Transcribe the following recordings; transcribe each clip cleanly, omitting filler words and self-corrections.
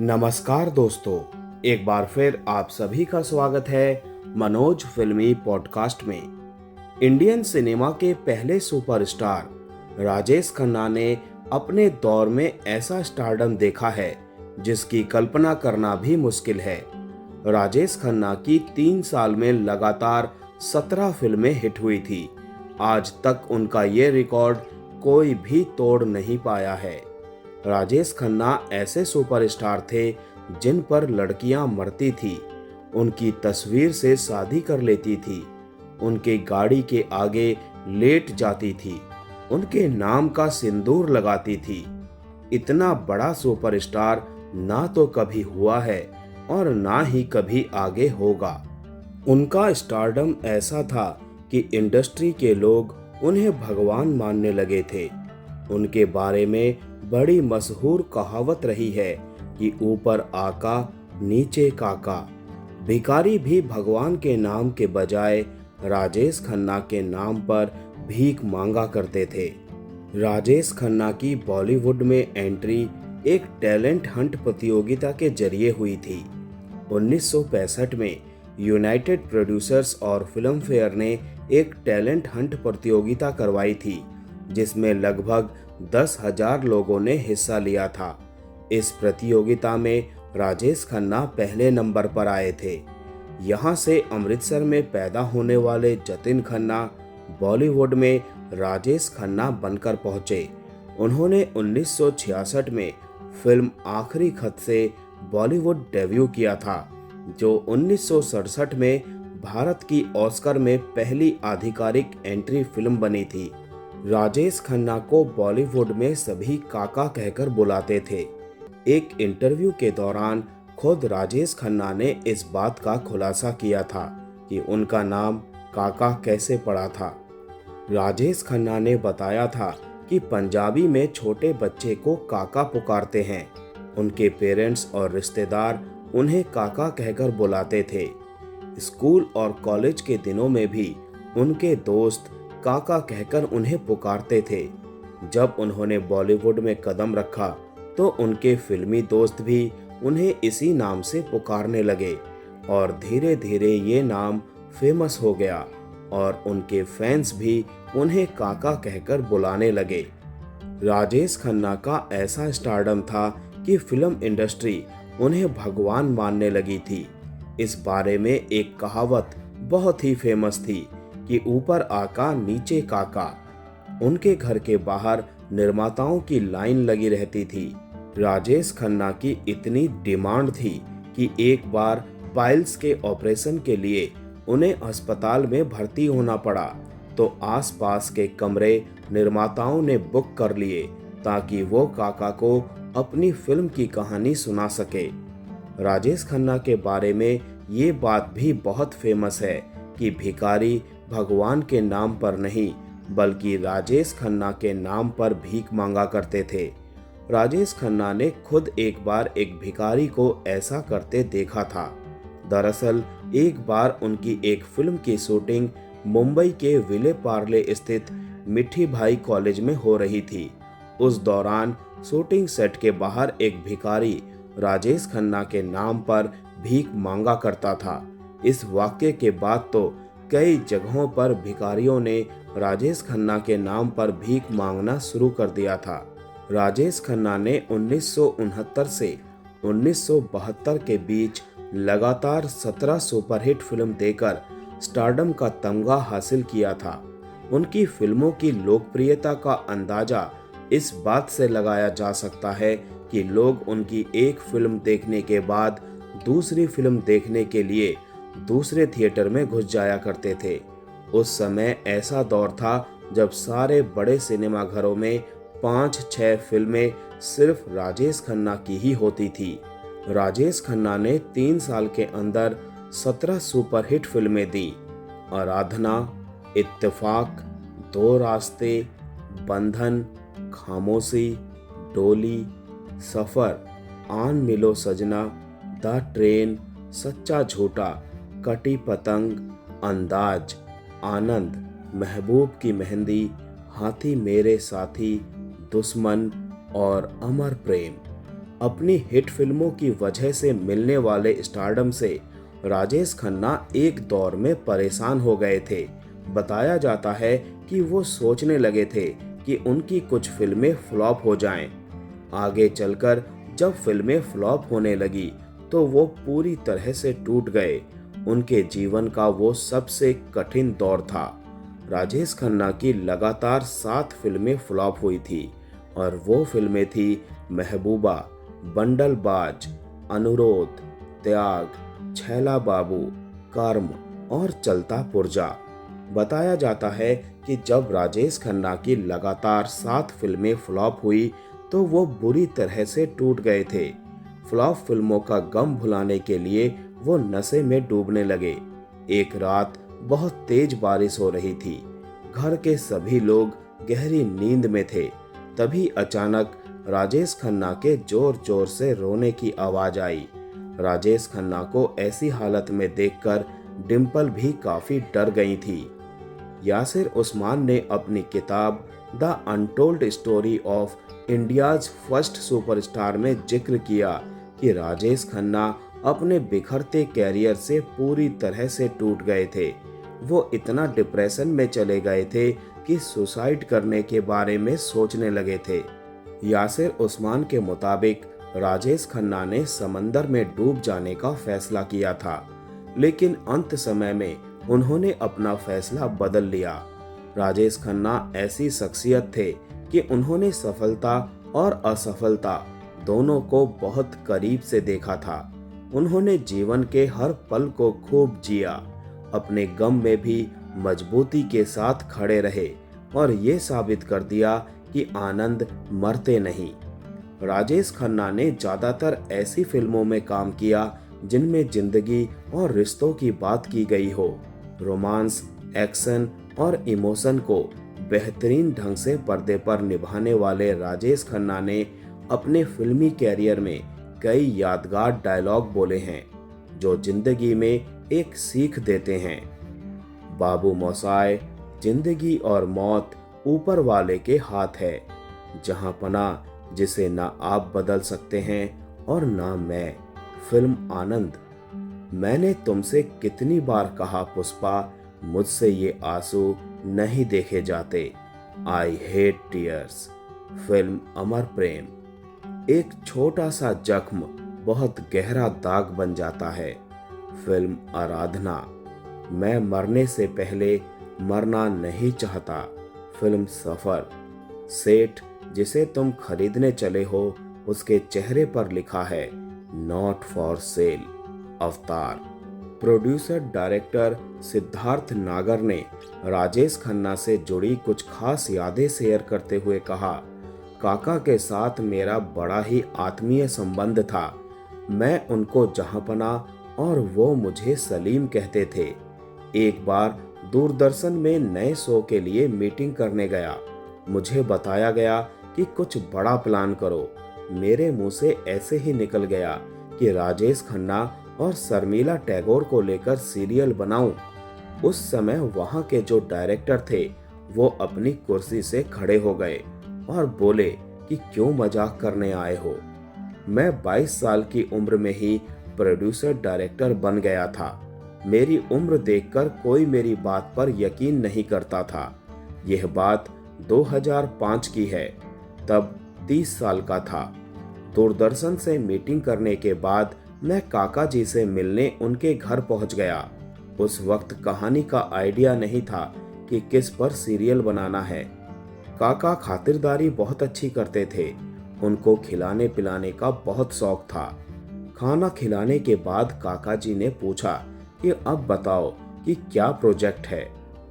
नमस्कार दोस्तों, एक बार फिर आप सभी का स्वागत है मनोज फिल्मी पॉडकास्ट में। इंडियन सिनेमा के पहले सुपरस्टार राजेश खन्ना ने अपने दौर में ऐसा स्टारडम देखा है जिसकी कल्पना करना भी मुश्किल है। राजेश खन्ना की 3 साल में लगातार 17 फिल्में हिट हुई थी। आज तक उनका ये रिकॉर्ड कोई भी तोड़ नहीं पाया है। राजेश खन्ना ऐसे सुपरस्टार थे जिन पर लड़कियां मरती थी, उनकी तस्वीर से शादी कर लेती थी, उनके गाड़ी के आगे लेट जाती थी, उनके नाम का सिंदूर लगाती थी। इतना बड़ा सुपरस्टार ना तो कभी हुआ है और ना ही कभी आगे होगा। उनका स्टारडम ऐसा था कि इंडस्ट्री के लोग उन्हें भगवान मानने लगे थे। उनके बारे में बड़ी मशहूर कहावत रही है कि ऊपर आका नीचे काका। भिखारी भी भगवान के नाम के बजाय राजेश खन्ना के नाम पर भीख मांगा करते थे। राजेश खन्ना की बॉलीवुड में एंट्री एक टैलेंट हंट प्रतियोगिता के जरिए हुई थी। 1965 में यूनाइटेड प्रोड्यूसर्स और फिल्म फेयर ने एक टैलेंट हंट प्रतियोगिता करवाई थी जिसमें लगभग 10,000 लोगों ने हिस्सा लिया था। इस प्रतियोगिता में राजेश खन्ना पहले नंबर पर आए थे। यहाँ से अमृतसर में पैदा होने वाले जतिन खन्ना बॉलीवुड में राजेश खन्ना बनकर पहुंचे। उन्होंने 1966 में फिल्म आखिरी खत से बॉलीवुड डेब्यू किया था, जो 1967 में भारत की ऑस्कर में पहली आधिकारिक एंट्री फिल्म बनी थी। राजेश खन्ना को बॉलीवुड में सभी काका कहकर बुलाते थे। एक इंटरव्यू के दौरान खुद राजेश खन्ना ने इस बात का खुलासा किया था कि उनका नाम काका कैसे पड़ा था। राजेश खन्ना ने बताया था कि पंजाबी में छोटे बच्चे को काका पुकारते हैं। उनके पेरेंट्स और रिश्तेदार उन्हें काका कहकर बुलाते थे। स्कूल और कॉलेज के दिनों में भी उनके दोस्त काका कहकर उन्हें पुकारते थे। जब उन्होंने बॉलीवुड में कदम रखा तो उनके फिल्मी दोस्त भी उन्हें इसी नाम से पुकारने लगे और धीरे धीरे ये नाम फेमस हो गया और उनके फैंस भी उन्हें काका कहकर बुलाने लगे। राजेश खन्ना का ऐसा स्टारडम था कि फिल्म इंडस्ट्री उन्हें भगवान मानने लगी थी। इस बारे में एक कहावत बहुत ही फेमस थी कि ऊपर आका नीचे काका। उनके घर के बाहर निर्माताओं की लाइन लगी रहती थी। राजेश खन्ना की इतनी डिमांड थी कि एक बार पाइल्स के ऑपरेशन के लिए उन्हें अस्पताल में भर्ती होना पड़ा, तो आसपास के कमरे निर्माताओं ने बुक कर लिए ताकि वो काका को अपनी फिल्म की कहानी सुना सके। राजेश खन्ना के बारे में ये बात भी बहुत फेमस है कि भिखारी भगवान के नाम पर नहीं बल्कि राजेश खन्ना के नाम पर भीख मांगा करते थे। राजेश खन्ना ने खुद एक बार एक भिखारी को ऐसा करते देखा था। दरअसल एक बार उनकी एक फिल्म की शूटिंग मुंबई के विले पार्ले स्थित मिठी भाई कॉलेज में हो रही थी। उस दौरान शूटिंग सेट के बाहर एक भिखारी राजेश खन्ना के नाम पर भीख मांगा करता था। इस वाक्य के बाद तो कई जगहों पर भिखारियों ने राजेश खन्ना के नाम पर भीख मांगना शुरू कर दिया था। राजेश खन्ना ने 1969 से 1972 के बीच लगातार 17 सुपरहिट फिल्म देकर स्टारडम का तमगा हासिल किया था। उनकी फिल्मों की लोकप्रियता का अंदाजा इस बात से लगाया जा सकता है कि लोग उनकी एक फिल्म देखने के बाद दूसरी फिल्म देखने के लिए दूसरे थिएटर में घुस जाया करते थे। उस समय ऐसा दौर था जब सारे बड़े सिनेमा घरों में 5-6 फिल्में सिर्फ राजेश खन्ना की ही होती थी। राजेश खन्ना ने 3 साल के अंदर 17 सुपरहिट फिल्में दी। आराधना, इत्तेफाक, दो रास्ते, बंधन, खामोशी, डोली, सफर, आन मिलो सजना, द ट्रेन, सच्चा झूठा, कटी पतंग, अंदाज, आनंद, महबूब की मेहंदी, हाथी मेरे साथी, दुश्मन और अमर प्रेम। अपनी हिट फिल्मों की वजह से मिलने वाले स्टारडम से राजेश खन्ना एक दौर में परेशान हो गए थे। बताया जाता है कि वो सोचने लगे थे कि उनकी कुछ फिल्में फ्लॉप हो जाएं। आगे चलकर जब फिल्में फ्लॉप होने लगी तो वो पूरी तरह से टूट गए। उनके जीवन का वो सबसे कठिन दौर था। राजेश खन्ना की लगातार 7 फिल्में फ्लॉप हुई थी और वो फिल्में थी महबूबा, बंडलबाज, अनुरोध, त्याग, छैला बाबू, कर्म और चलता पुर्जा। बताया जाता है कि जब राजेश खन्ना की लगातार 7 फिल्में फ्लॉप हुई तो वो बुरी तरह से टूट गए थे। फ्लॉप फिल्मों का गम भुलाने के लिए वो नशे में डूबने लगे। एक रात बहुत तेज बारिश हो रही थी। घर के सभी लोग गहरी नींद में थे। तभी अचानक राजेश खन्ना के जोर जोर से रोने की आवाज आई। राजेश खन्ना को ऐसी हालत में देखकर डिम्पल भी काफी डर गई थी। यासिर उस्मान ने अपनी किताब the untold story of India's first superstar में जिक्र किया कि राजेश खन्ना अपने बिखरते कैरियर से पूरी तरह से टूट गए थे। वो इतना डिप्रेशन में चले गए थे कि सुसाइड करने के बारे में सोचने लगे थे। यासिर उस्मान के मुताबिक राजेश खन्ना ने समंदर में डूब जाने का फैसला किया था, लेकिन अंत समय में उन्होंने अपना फैसला बदल लिया। राजेश खन्ना ऐसी शख्सियत थे कि उन्होंने सफलता और असफलता दोनों को बहुत करीब से देखा था। उन्होंने जीवन के हर पल को खूब जिया, अपने गम में भी मजबूती के साथ खड़े रहे और ये साबित कर दिया कि आनंद मरते नहीं। राजेश खन्ना ने ज्यादातर ऐसी फिल्मों में काम किया जिनमें जिंदगी और रिश्तों की बात की गई हो। रोमांस, एक्शन और इमोशन को बेहतरीन ढंग से पर्दे पर निभाने वाले राजेश खन्ना ने अपने फिल्मी कैरियर में कई यादगार डायलॉग बोले हैं जो जिंदगी में एक सीख देते हैं। बाबू मोसाय, जिंदगी और मौत ऊपर वाले के हाथ है, जहां पना जिसे ना आप बदल सकते हैं और ना मैं। फिल्म आनंद। मैंने तुमसे कितनी बार कहा पुष्पा, मुझसे ये आंसू नहीं देखे जाते। I hate tears. फिल्म अमर प्रेम। एक छोटा सा जख्म बहुत गहरा दाग बन जाता है। फिल्म आराधना। मैं मरने से पहले मरना नहीं चाहता। फिल्म सफर। सेठ जिसे तुम खरीदने चले हो उसके चेहरे पर लिखा है नॉट फॉर सेल। अवतार। प्रोड्यूसर डायरेक्टर सिद्धार्थ नागर ने राजेश खन्ना से जुड़ी कुछ खास यादें शेयर करते हुए कहा, काका के साथ मेरा बड़ा ही आत्मीय संबंध था। मैं उनको जहांपना और वो मुझे सलीम कहते थे। एक बार दूरदर्शन में नए शो के लिए मीटिंग करने गया। मुझे बताया गया कि कुछ बड़ा प्लान करो। मेरे मुंह से ऐसे ही निकल गया कि राजेश खन्ना और शर्मिला टैगोर को लेकर सीरियल बनाऊं। उस समय वहां के जो डायरेक्टर थे वो अपनी कुर्सी से खड़े हो गए और बोले कि क्यों मजाक करने आए हो। मैं 22 साल की उम्र में ही प्रोड्यूसर डायरेक्टर बन गया था। मेरी उम्र देखकर कोई मेरी बात पर यकीन नहीं करता था। यह बात 2005 की है। तब 30 साल का था। दूरदर्शन से मीटिंग करने के बाद मैं काका जी से मिलने उनके घर पहुंच गया। उस वक्त कहानी का आइडिया नहीं था कि किस पर सीरियल बनाना है। काका खातिरदारी बहुत अच्छी करते थे। उनको खिलाने पिलाने का बहुत शौक था। खाना खिलाने के बाद काका जी ने पूछा कि अब बताओ कि क्या प्रोजेक्ट है,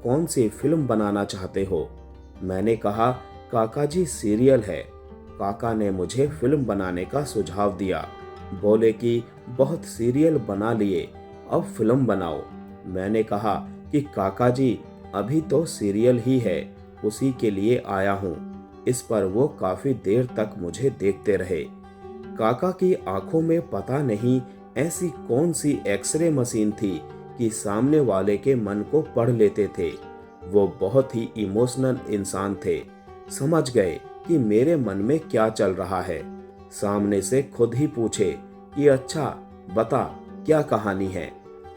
कौन सी फिल्म बनाना चाहते हो। मैंने कहा काका जी सीरियल है। काका ने मुझे फिल्म बनाने का सुझाव दिया। बोले कि बहुत सीरियल बना लिए, अब फिल्म बनाओ। मैंने कहा कि काका जी अभी तो सीरियल ही है, उसी के लिए आया हूँ। इस पर वो काफी देर तक मुझे देखते रहे। काका की आंखों में पता नहीं ऐसी कौन सी एक्सरे मशीन थी कि सामने वाले के मन को पढ़ लेते थे। वो बहुत ही इमोशनल इंसान थे। समझ गए कि मेरे मन में क्या चल रहा है। सामने से खुद ही पूछे कि अच्छा बता क्या कहानी है।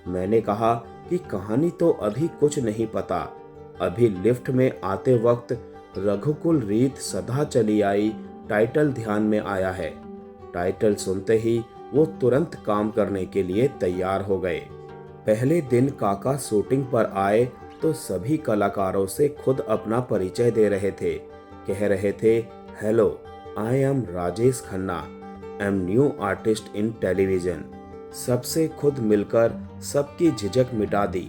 मैंने कहा कि कहानी तो अभी कुछ नहीं पता, अभी लिफ्ट में आते वक्त रघुकुल रीत सदा चली आई टाइटल ध्यान में आया है। टाइटल सुनते ही वो तुरंत काम करने के लिए तैयार हो गए। पहले दिन काका शूटिंग पर आए तो सभी कलाकारों से खुद अपना परिचय दे रहे थे। कह रहे थे, hello, I am Rajesh Khanna, I am new artist in television. सबसे खुद मिलकर सबकी झिझक मिटा दी।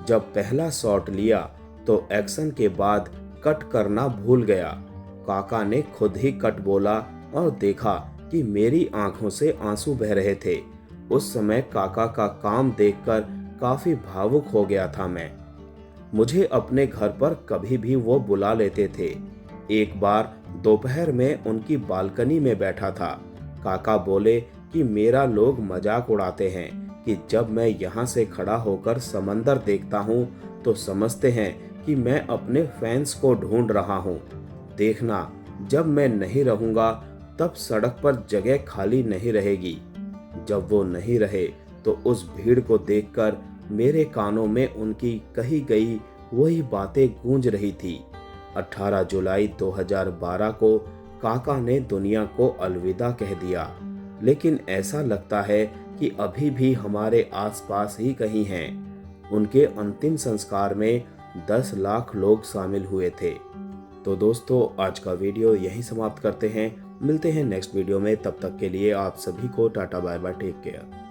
जब पहला शॉट लिया तो एक्शन के बाद कट करना भूल गया। काका ने खुद ही कट बोला और देखा कि मेरी आंखों से आंसू बह रहे थे। उस समय काका का काम देखकर काफी भावुक हो गया था मैं। मुझे अपने घर पर कभी भी वो बुला लेते थे। एक बार दोपहर में उनकी बालकनी में बैठा था। काका बोले कि मेरा लोग मजाक उड़ाते हैं कि जब मैं यहाँ से खड़ा होकर समंदर देखता हूँ तो समझते हैं कि मैं अपने फैंस को ढूंढ रहा हूँ। देखना, जब मैं नहीं रहूँगा तब सड़क पर जगह खाली नहीं रहेगी। जब वो नहीं रहे तो उस भीड़ को देखकर मेरे कानों में उनकी कही गई वही बातें गूंज रही थी। 18 जुलाई 2012 को काका ने दुनिया को अलविदा कह दिया, लेकिन ऐसा लगता है कि अभी भी हमारे आसपास ही कहीं हैं। उनके अंतिम संस्कार में 10 लाख लोग शामिल हुए थे। तो दोस्तों, आज का वीडियो यहीं समाप्त करते हैं। मिलते हैं नेक्स्ट वीडियो में, तब तक के लिए आप सभी को tata bye bye, take care.